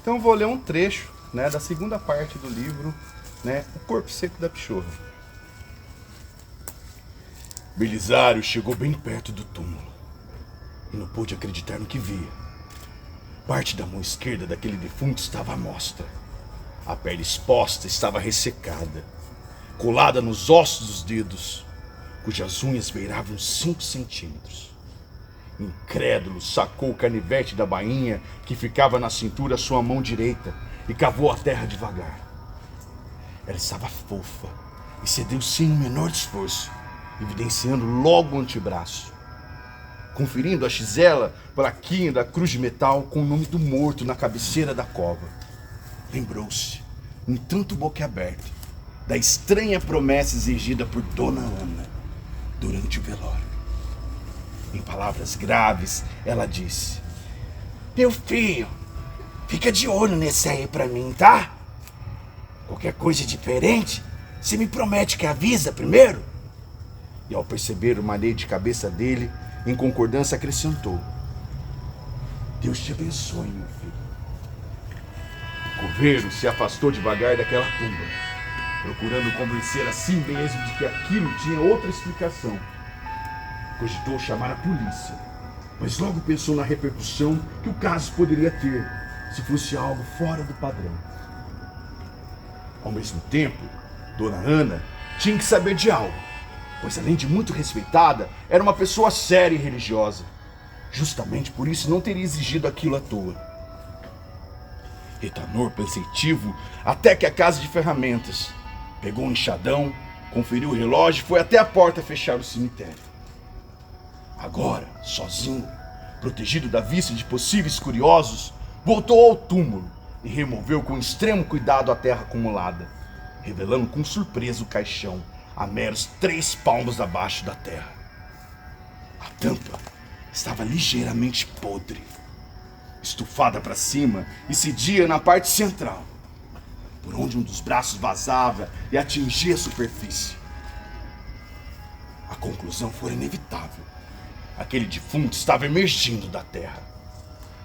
Então eu vou ler um trecho, né, da segunda parte do livro, né, O Corpo Seco da Pichorra. Belisário chegou bem perto do túmulo e não pôde acreditar no que via. Parte da mão esquerda daquele defunto estava à mostra. A pele exposta estava ressecada, colada nos ossos dos dedos, cujas unhas beiravam 5 centímetros. Incrédulo, sacou o canivete da bainha que ficava na cintura à sua mão direita e cavou a terra devagar. Ela estava fofa e cedeu sem o menor esforço, evidenciando logo o antebraço. Conferindo a chisela plaquinha da cruz de metal com o nome do morto na cabeceira da cova. Lembrou-se, um tanto boquiaberto, da estranha promessa exigida por Dona Ana durante o velório. Em palavras graves, ela disse: "Meu filho, fica de olho nesse aí pra mim, tá? Qualquer coisa diferente, você me promete que avisa primeiro?" E ao perceber o maneio de cabeça dele, em concordância acrescentou: "Deus te abençoe, meu filho." O coveiro se afastou devagar daquela tumba, procurando convencer a si mesmo de que aquilo tinha outra explicação. Cogitou chamar a polícia, mas logo pensou na repercussão que o caso poderia ter se fosse algo fora do padrão. Ao mesmo tempo, Dona Ana tinha que saber de algo, pois além de muito respeitada, era uma pessoa séria e religiosa. Justamente por isso não teria exigido aquilo à toa. Retornou pensativo até que a casa de ferramentas. Pegou um enxadão, conferiu o relógio e foi até a porta fechar o cemitério. Agora, sozinho, protegido da vista de possíveis curiosos, voltou ao túmulo e removeu com extremo cuidado a terra acumulada, revelando com surpresa o caixão a meros 3 palmos abaixo da terra. A tampa estava ligeiramente podre, estufada para cima e cedia na parte central, por onde um dos braços vazava e atingia a superfície. A conclusão foi inevitável. Aquele defunto estava emergindo da terra.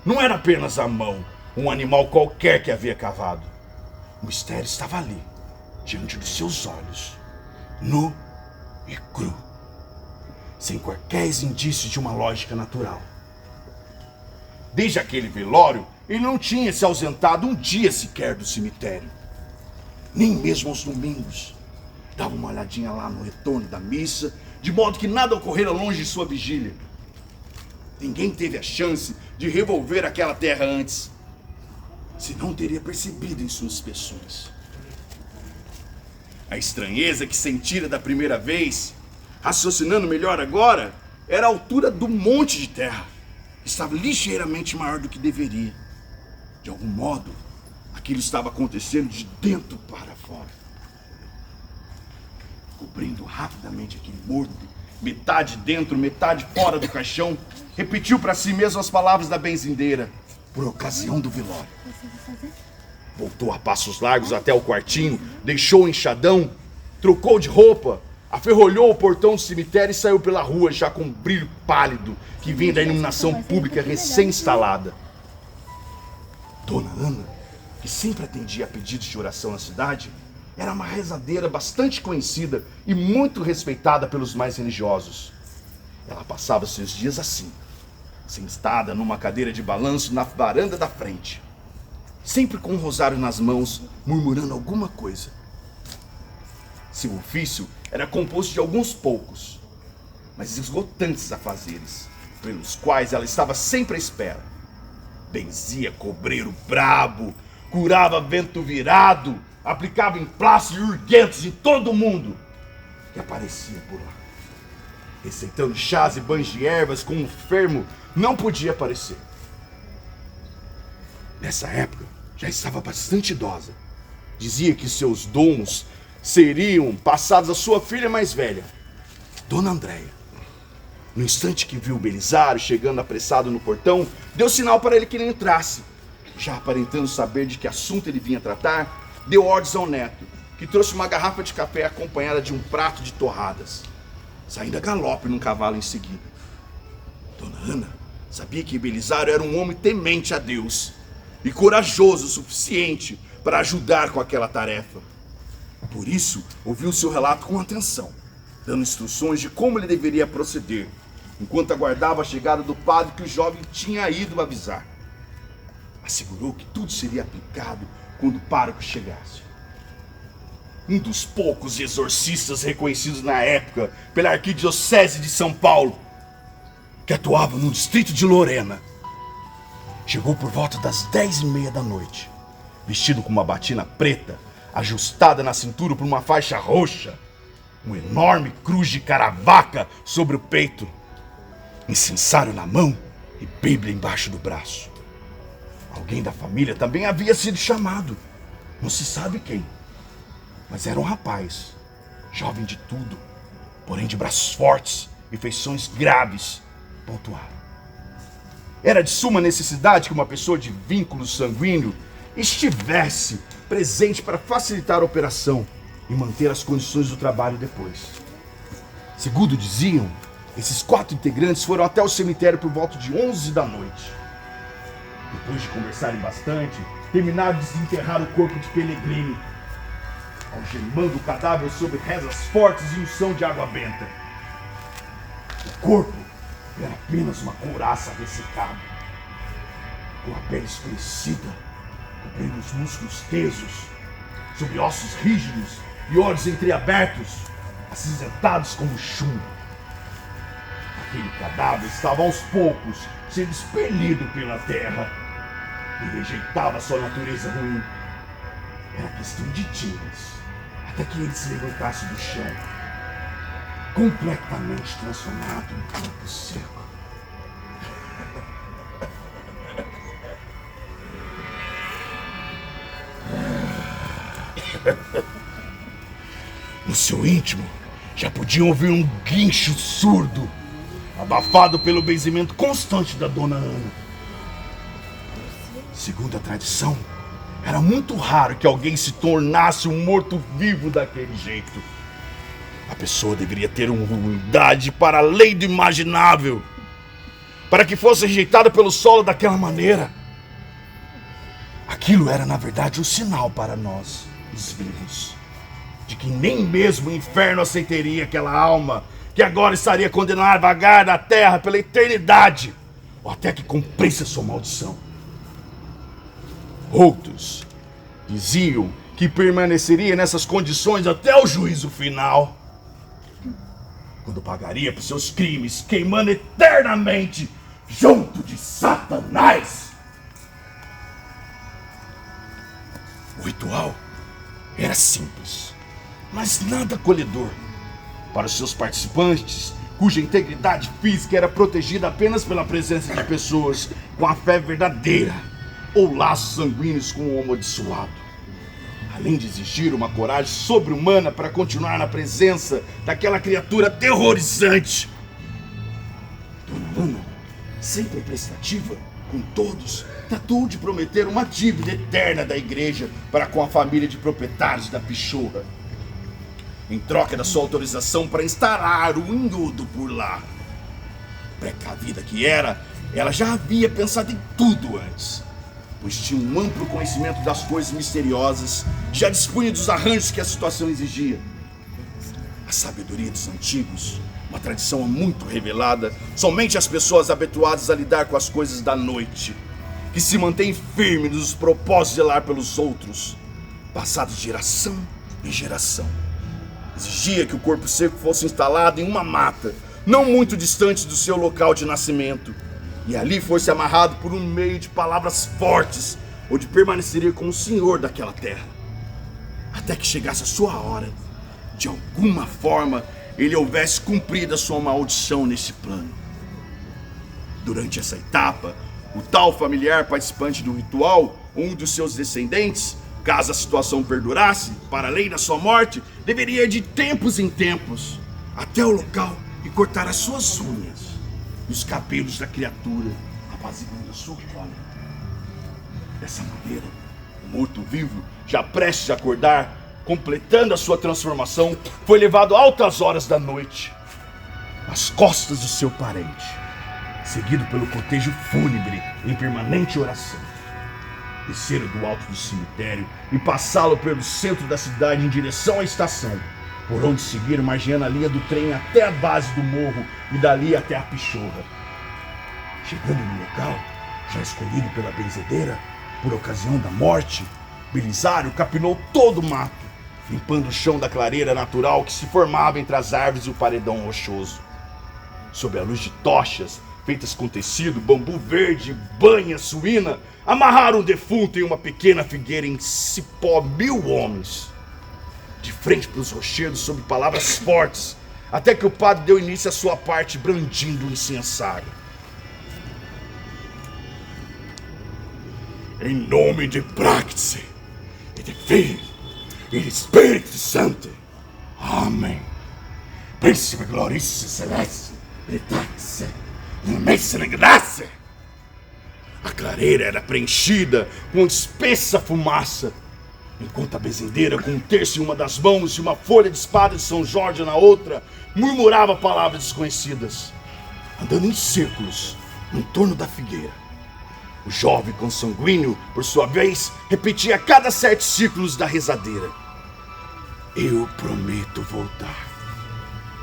Não era apenas a mão, um animal qualquer que havia cavado. O mistério estava ali, diante dos seus olhos, nu e cru, sem qualquer indício de uma lógica natural. Desde aquele velório, ele não tinha se ausentado um dia sequer do cemitério, nem mesmo aos domingos. Dava uma olhadinha lá no retorno da missa, de modo que nada ocorrera longe de sua vigília. Ninguém teve a chance de revolver aquela terra antes, senão teria percebido em suas inspeções. A estranheza que sentira da primeira vez, raciocinando melhor agora, era a altura do monte de terra. Estava ligeiramente maior do que deveria. De algum modo, aquilo estava acontecendo de dentro para fora. Cobrindo rapidamente aquele morto, metade dentro, metade fora do caixão, repetiu para si mesmo as palavras da benzendeira, por ocasião do velório. Voltou a passos largos até o quartinho, deixou o enxadão, trocou de roupa, aferrolhou o portão do cemitério e saiu pela rua já com um brilho pálido que vinha da iluminação pública recém-instalada. Dona Ana, que sempre atendia a pedidos de oração na cidade, era uma rezadeira bastante conhecida e muito respeitada pelos mais religiosos. Ela passava seus dias assim, sentada numa cadeira de balanço na varanda da frente, sempre com um rosário nas mãos, murmurando alguma coisa. Seu ofício era composto de alguns poucos, mas esgotantes afazeres, pelos quais ela estava sempre à espera. Benzia cobreiro brabo, curava vento virado, aplicava emplastros urgentos em todo mundo que aparecia por lá, receitando chás e banhos de ervas com um enfermo não podia aparecer. Nessa época, já estava bastante idosa. Dizia que seus dons seriam passados à sua filha mais velha, Dona Andréia. No instante que viu Belisário chegando apressado no portão, deu sinal para ele que ele entrasse. Já aparentando saber de que assunto ele vinha tratar, deu ordens ao neto, que trouxe uma garrafa de café acompanhada de um prato de torradas, saindo a galope num cavalo em seguida. Dona Ana sabia que Belisário era um homem temente a Deus e corajoso o suficiente para ajudar com aquela tarefa. Por isso, ouviu seu relato com atenção, dando instruções de como ele deveria proceder, enquanto aguardava a chegada do padre que o jovem tinha ido avisar. Assegurou que tudo seria aplicado quando o pároco chegasse. Um dos poucos exorcistas reconhecidos na época pela Arquidiocese de São Paulo, que atuava no distrito de Lorena, chegou por volta das 10h30 da noite, vestido com uma batina preta, ajustada na cintura por uma faixa roxa, uma enorme cruz de caravaca sobre o peito, incensário na mão e Bíblia embaixo do braço. Alguém da família também havia sido chamado, não se sabe quem, mas era um rapaz, jovem de tudo, porém de braços fortes e feições graves, pontuaram. Era de suma necessidade que uma pessoa de vínculo sanguíneo estivesse presente para facilitar a operação e manter as condições do trabalho depois. Segundo diziam, esses 4 integrantes foram até o cemitério por volta de 11 da noite. Depois de conversarem bastante, terminaram de desenterrar o corpo de Pellegrini, algemando o cadáver sob rezas fortes e unção de água benta. O corpo era apenas uma couraça ressecada, com a pele escurecida, cobrindo os músculos tesos, sob ossos rígidos e olhos entreabertos, acinzentados como chumbo. Aquele cadáver estava aos poucos sendo expelido pela terra e rejeitava sua natureza ruim. Era questão de dias até que ele se levantasse do chão, completamente transformado em corpo seco. No seu íntimo, já podiam ouvir um guincho surdo, abafado pelo benzimento constante da dona Ana. Segundo a tradição, era muito raro que alguém se tornasse um morto-vivo daquele jeito. A pessoa deveria ter uma ruindade para além do imaginável, para que fosse rejeitada pelo solo daquela maneira. Aquilo era, na verdade, um sinal para nós, os vivos, de que nem mesmo o inferno aceitaria aquela alma que agora estaria condenada a vagar na terra pela eternidade, ou até que cumprisse a sua maldição. Outros diziam que permaneceria nessas condições até o juízo final, quando pagaria por seus crimes, queimando eternamente junto de Satanás. O ritual era simples, mas nada acolhedor para os seus participantes, cuja integridade física era protegida apenas pela presença de pessoas com a fé verdadeira ou laços sanguíneos com o amaldiçoado. Além de exigir uma coragem sobre-humana para continuar na presença daquela criatura aterrorizante. Dona Ana, sempre prestativa com todos, tratou de prometer uma dívida eterna da igreja para com a família de proprietários da Pichorra, em troca da sua autorização para instalar o engodo por lá. Precavida que era, ela já havia pensado em tudo antes, pois tinha um amplo conhecimento das coisas misteriosas, já dispunha dos arranjos que a situação exigia. A sabedoria dos antigos, uma tradição muito revelada somente às pessoas habituadas a lidar com as coisas da noite, que se mantém firme nos propósitos de zelar pelos outros, passados de geração em geração. Exigia que o corpo seco fosse instalado em uma mata, não muito distante do seu local de nascimento, e ali fosse amarrado por um meio de palavras fortes, onde permaneceria como senhor daquela terra, até que chegasse a sua hora, de alguma forma ele houvesse cumprido a sua maldição nesse plano. Durante essa etapa, o tal familiar participante do ritual, um dos seus descendentes, caso a situação perdurasse, para além da sua morte, deveria ir de tempos em tempos até o local e cortar as suas unhas e os cabelos da criatura, apaziguando a sua fome. Dessa maneira, o morto-vivo, já prestes a acordar, completando a sua transformação, foi levado altas horas da noite, nas costas do seu parente, seguido pelo cortejo fúnebre em permanente oração. Desceram do alto do cemitério e passaram pelo centro da cidade em direção à estação, por onde seguiram margeando a linha do trem até a base do morro e dali até a Pichorra. Chegando no local, já escolhido pela benzedeira, por ocasião da morte, Belisário capinou todo o mato, limpando o chão da clareira natural que se formava entre as árvores e o paredão rochoso. Sob a luz de tochas, feitas com tecido, bambu verde, banha suína, amarraram o defunto em uma pequena figueira em cipó 1000 homens. De frente para os rochedos, sob palavras fortes, até que o padre deu início à sua parte, brandindo o incensário. Em nome de Praxis, e de Filho, e de Espírito Santo. Amém. Príncipe Glorice Celeste, Britaxe, Imensa Graça. A clareira era preenchida com espessa fumaça, enquanto a benzedeira, com um terço em uma das mãos e uma folha de espada de São Jorge na outra, murmurava palavras desconhecidas, andando em círculos em torno da figueira. O jovem consanguíneo, por sua vez, repetia a cada 7 círculos da rezadeira: eu prometo voltar,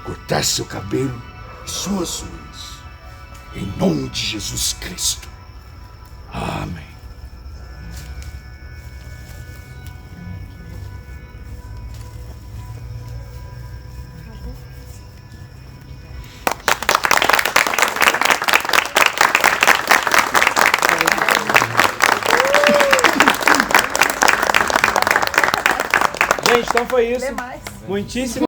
cortar seu cabelo e suas unhas, em nome de Jesus Cristo. Amém. Gente, então foi isso. Muitíssimo